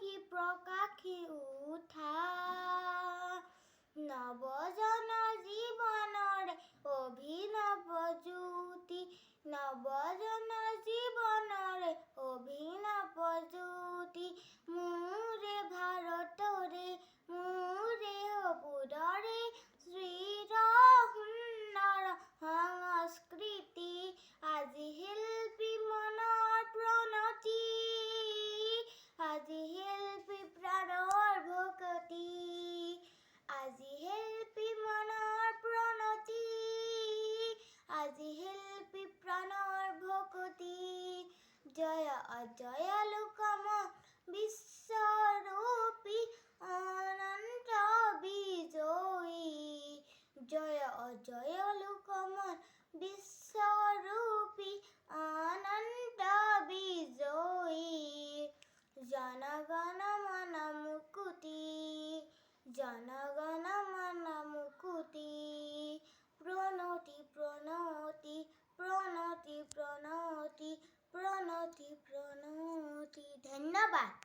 আহি প্ৰকাশি উঠা নৱজন জীৱনৰে অভিনৱ জ্যোতি নৱজন জীৱনৰে অভিনৱ জ্যোতি মোৰে ভাৰতৰে মোৰে সবুজৰে শ্ৰীৰ সুন্দৰ সংস্কৃতি আজি শিল্পী মনৰ প্ৰণতি আজি শিল্পী প্ৰাণৰ ভকতি আজি শিল্পী মনৰ প্ৰণতি আজি শিল্পী প্ৰাণৰ ভকতি জয় অজয় লোকম বিশ্বৰূপী অনন্ত বিজয়ী জয় অজয় লোকম বিশ্বৰূপী অনন্ত বিজয়ী জনগণ মন মুকুতি জনগণ মন মুকুতি প্ৰণতি প্ৰণতি প্ৰণতি প্ৰণতি প্ৰণতি প্ৰণতি ধন্যবাদ।